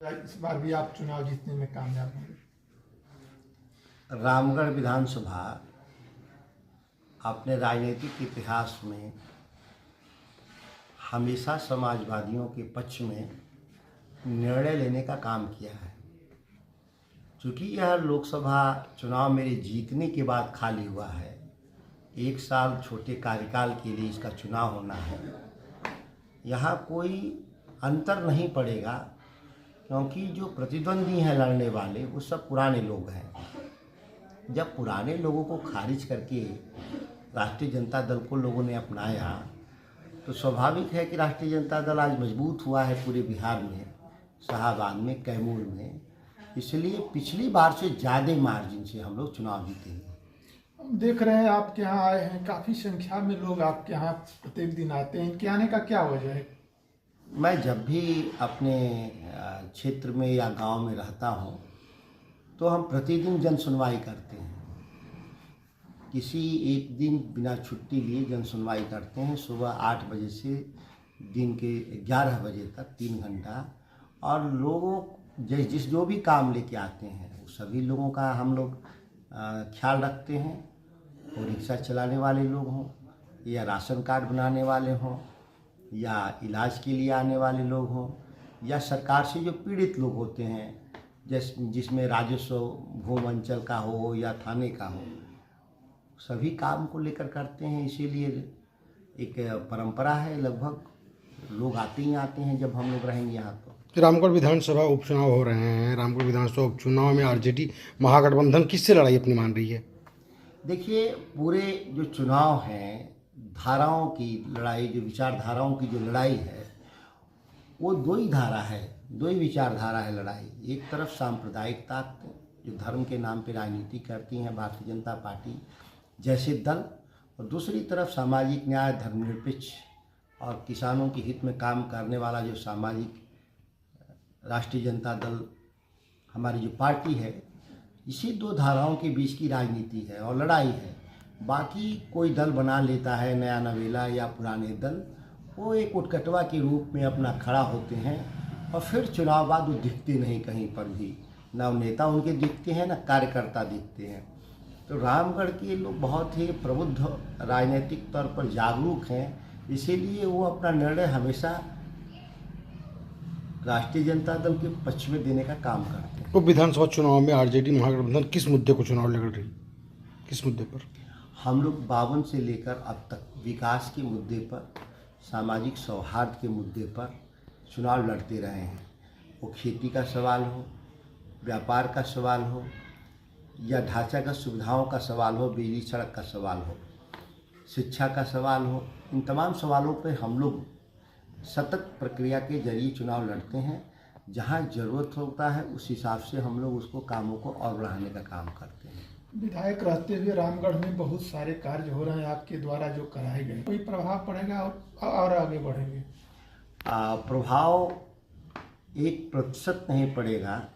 इस बार भी आप चुनाव जीतने में कामयाब होंगे। रामगढ़ विधानसभा अपने राजनीतिक इतिहास में हमेशा समाजवादियों के पक्ष में निर्णय लेने का काम किया है। चूँकि यह लोकसभा चुनाव मेरे जीतने के बाद खाली हुआ है, 1 साल छोटे कार्यकाल के लिए इसका चुनाव होना है, यहाँ कोई अंतर नहीं पड़ेगा, क्योंकि जो प्रतिद्वंदी हैं लड़ने वाले वो सब पुराने लोग हैं। जब पुराने लोगों को खारिज करके राष्ट्रीय जनता दल को लोगों ने अपनाया, तो स्वाभाविक है कि राष्ट्रीय जनता दल आज मजबूत हुआ है पूरे बिहार में, शाहाबाद में, कैमूर में। इसलिए पिछली बार से ज़्यादा मार्जिन से हम लोग चुनाव जीतेंगे। हम देख रहे हैं आपके यहाँ आए हैं, काफ़ी संख्या में लोग आपके यहाँ प्रत्येक दिन आते हैं। इनके आने का क्या वजह है? मैं जब भी अपने क्षेत्र में या गांव में रहता हूं, तो हम प्रतिदिन जन सुनवाई करते हैं। किसी एक दिन बिना छुट्टी लिए जन सुनवाई करते हैं, सुबह 8 बजे से दिन के 11 बजे तक 3 घंटा। और लोगों जिस जो भी काम लेके आते हैं सभी लोगों का हम लोग ख्याल रखते हैं। वो रिक्शा चलाने वाले लोग हों या राशन कार्ड बनाने वाले हों या इलाज के लिए आने वाले लोग हों या सरकार से जो पीड़ित लोग होते हैं, जिसमें राजस्व भूमि अंचल का हो या थाने का हो, सभी काम को लेकर करते हैं। इसीलिए एक परंपरा है, लगभग लोग आते ही आते हैं जब हम लोग रहेंगे यहाँ। तो रामगढ़ विधानसभा उपचुनाव हो रहे हैं। रामगढ़ विधानसभा उपचुनाव में आरजेडी महागठबंधन किससे लड़ाई अपनी मान रही है? देखिए, पूरे जो चुनाव हैं, धाराओं की लड़ाई, जो विचारधाराओं की जो लड़ाई है, वो दो ही धारा है, दो ही विचारधारा है लड़ाई। एक तरफ सांप्रदायिकता जो धर्म के नाम पे राजनीति करती हैं भारतीय जनता पार्टी जैसे दल, और दूसरी तरफ सामाजिक न्याय, धर्मनिरपेक्ष और किसानों के हित में काम करने वाला जो सामाजिक राष्ट्रीय जनता दल हमारी जो पार्टी है। इसी दो धाराओं के बीच की राजनीति है और लड़ाई है। बाकी कोई दल बना लेता है नया नवेला या पुराने दल, वो एक उटकटवा के रूप में अपना खड़ा होते हैं और फिर चुनाव बाद वो दिखते नहीं कहीं पर भी, ना नेता उनके दिखते हैं ना कार्यकर्ता दिखते हैं। तो रामगढ़ के लोग बहुत ही प्रबुद्ध, राजनीतिक तौर पर जागरूक हैं, इसीलिए वो अपना निर्णय हमेशा राष्ट्रीय जनता दल के पक्ष में देने का काम करते हैं। तो विधानसभा चुनाव में आरजेडी महागठबंधन किस मुद्दे को चुनाव लड़ रही, किस मुद्दे पर? हम लोग 52 से लेकर अब तक विकास के मुद्दे पर, सामाजिक सौहार्द के मुद्दे पर चुनाव लड़ते रहे हैं। वो खेती का सवाल हो, व्यापार का सवाल हो या ढांचागत सुविधाओं का सवाल हो, बिजली सड़क का सवाल हो, शिक्षा का सवाल हो, इन तमाम सवालों पर हम लोग सतत प्रक्रिया के जरिए चुनाव लड़ते हैं। जहां ज़रूरत होता है उस हिसाब से हम लोग उसको कामों को और बढ़ाने का काम करते हैं। विधायक रहते हुए रामगढ़ में बहुत सारे कार्य हो रहे हैं आपके द्वारा जो कराए गए, कोई प्रभाव पड़ेगा और आगे बढ़ेंगे? प्रभाव 1% नहीं पड़ेगा,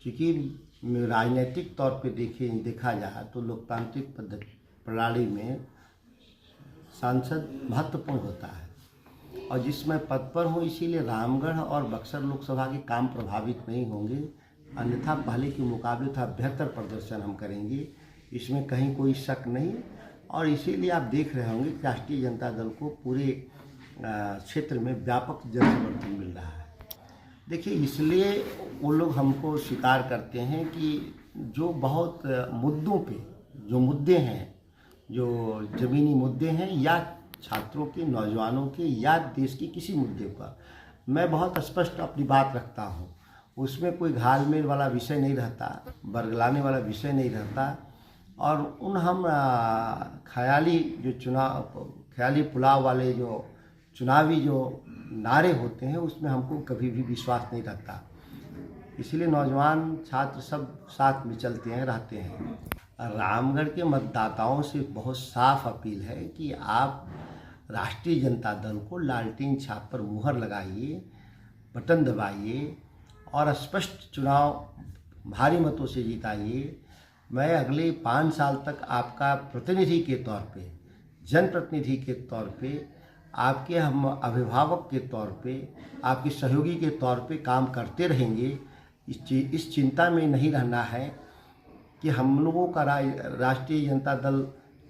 क्योंकि राजनीतिक तौर पे देखा जाए तो लोकतांत्रिक प्रणाली में सांसद महत्वपूर्ण होता है और जिसमें पद पर हूँ, इसीलिए रामगढ़ और बक्सर लोकसभा के काम प्रभावित नहीं होंगे। अन्यथा पहले के मुकाबले था बेहतर प्रदर्शन हम करेंगे, इसमें कहीं कोई शक नहीं। और इसीलिए आप देख रहे होंगे कि राष्ट्रीय जनता दल को पूरे क्षेत्र में व्यापक जन समर्थन मिल रहा है। देखिए, इसलिए वो लोग हमको स्वीकार करते हैं कि जो बहुत मुद्दों पे, जो मुद्दे हैं, जो ज़मीनी मुद्दे हैं या छात्रों के, नौजवानों के या देश के किसी मुद्दे पर, मैं बहुत स्पष्ट अपनी बात रखता हूँ। उसमें कोई घालमेल वाला विषय नहीं रहता, बरगलाने वाला विषय नहीं रहता। और उन हम ख्याली पुलाव वाले जो चुनावी जो नारे होते हैं, उसमें हमको कभी भी विश्वास नहीं रहता। इसलिए नौजवान, छात्र सब साथ में चलते हैं, रहते हैं। रामगढ़ के मतदाताओं से बहुत साफ अपील है कि आप राष्ट्रीय जनता दल को लालटेन छाप पर मुहर लगाइए, बटन दबाइए और स्पष्ट चुनाव भारी मतों से जिताइए। मैं अगले 5 साल तक आपका प्रतिनिधि के तौर पे, जनप्रतिनिधि के तौर पे आपके हम अभिभावक के तौर पे, आपके सहयोगी के तौर पे काम करते रहेंगे। इस चिंता में नहीं रहना है कि हम लोगों का राष्ट्रीय जनता दल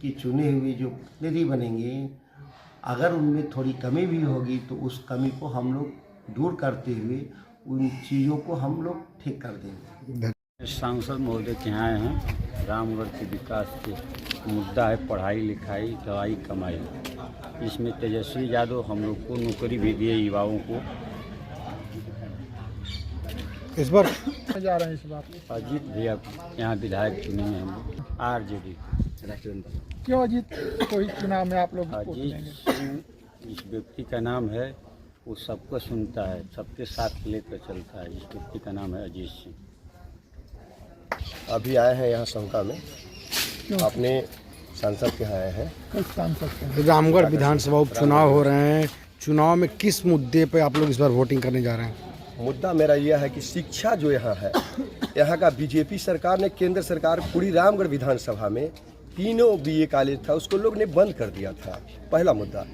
के चुने हुए जो प्रतिनिधि बनेंगे, अगर उनमें थोड़ी कमी भी होगी तो उस कमी को हम लोग दूर करते हुए उन चीज़ों को हम लोग ठीक कर देंगे। सांसद महोदय के यहाँ आए हैं। रामगढ़ के विकास के मुद्दा है पढ़ाई लिखाई दवाई कमाई। इसमें तेजस्वी यादव हम लोग को नौकरी भी दिए युवाओं को। इस बार जा रहे हैं इस बार अजीत भैया यहाँ विधायक चुने हैं हम लोग आरजेडी राष्ट्रीय। क्यों अजीत कोई चुनाव में आप लोग वोट अजीत देंगे? सिंह इस व्यक्ति का नाम है, वो सबको सुनता है, सबके साथ लेकर चलता है। इस व्यक्ति का नाम है अजीत सिंह। अभी आए हैं यहाँ शंका में, अपने सांसद के यहाँ आए हैं। किस सांसद के? रामगढ़ विधानसभा उपचुनाव हो रहे हैं। चुनाव में किस मुद्दे पे आप लोग इस बार वोटिंग करने जा रहे हैं? मुद्दा मेरा यह है कि शिक्षा जो यहाँ है, यहाँ का बीजेपी सरकार ने, केंद्र सरकार पूरी रामगढ़ विधानसभा में 3 बीए कॉलेज था, उसको लोग ने बंद कर दिया था, पहला मुद्दा।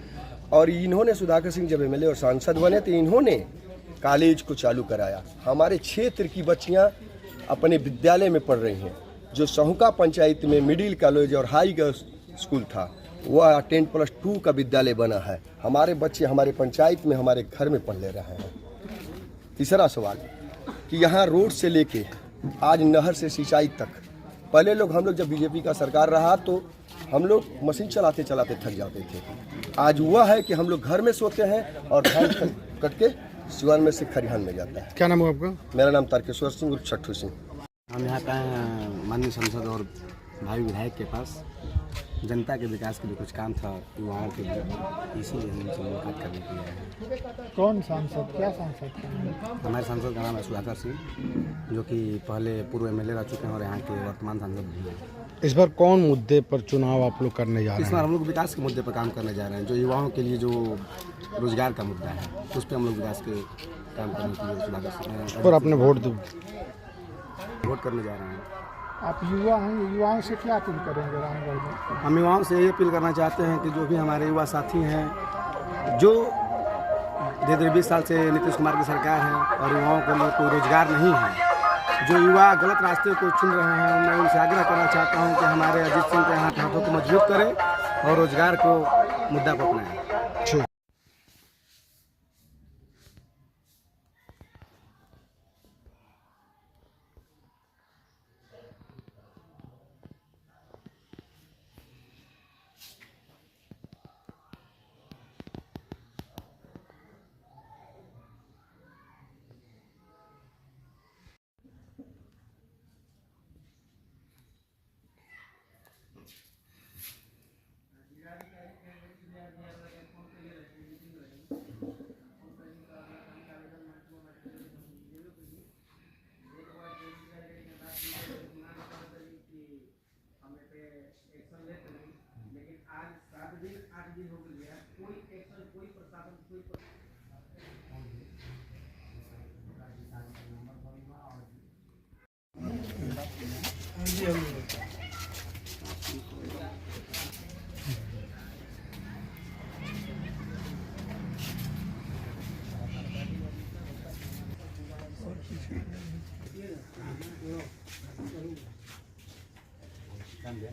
और इन्होंने सुधाकर सिंह जब एमएलए और सांसद बने तो इन्होंने कॉलेज को चालू कराया। हमारे क्षेत्र की बच्चियाँ अपने विद्यालय में पढ़ रही हैं। जो सहुका पंचायत में मिडिल कॉलेज और हाई स्कूल था, वह 10+2 का विद्यालय बना है। हमारे बच्चे हमारे पंचायत में, हमारे घर में पढ़ ले रहे हैं। तीसरा सवाल कि यहाँ रोड से लेके आज नहर से सिंचाई तक, पहले हम लोग जब बीजेपी का सरकार रहा तो हम लोग मशीन चलाते चलाते थक जाते थे। आज हुआ है कि हम लोग घर में सोते हैं और धान कट के सिवान में से खरिहान में जाता है। क्या नाम है आपका? मेरा नाम तारकेश्वर सिंह उर्फ छट्टू सिंह। हम यहाँ का माननीय सांसद और भावी विधायक के पास जनता के विकास के लिए कुछ काम था युवाओं के लिए, इसीलिए हम उनसे मुलाकात करने के लिए आए हैं। कौन सांसद, क्या सांसद का नाम? हमारे सांसद का नाम है सुधाकर सिंह, जो कि पहले पूर्व एमएलए रह चुके हैं और यहाँ के वर्तमान सांसद भी हैं। इस बार कौन मुद्दे पर चुनाव आप लोग करने जा रहे इस हैं? बार हम लोग विकास के मुद्दे पर काम करने जा रहे हैं। जो युवाओं के लिए जो रोजगार का मुद्दा है, उस पर हम लोग विकास के काम करने के लिए सुधाकर सिंह और अपने वोट वोट करने जा रहे हैं। आप युवा हैं, युवाओं से क्या अपील करेंगे रामगढ़ में? हम युवाओं से ये अपील करना चाहते हैं कि जो भी हमारे युवा साथी हैं, जो 20 साल से नीतीश कुमार की सरकार है और युवाओं के लिए कोई रोजगार नहीं है, जो युवा गलत रास्ते को चुन रहे हैं, मैं उनसे आग्रह करना चाहता हूं कि हमारे अजीत सिंह के हाथों को मजबूत करें और रोजगार को मुद्दा को अपनाएं। समझे?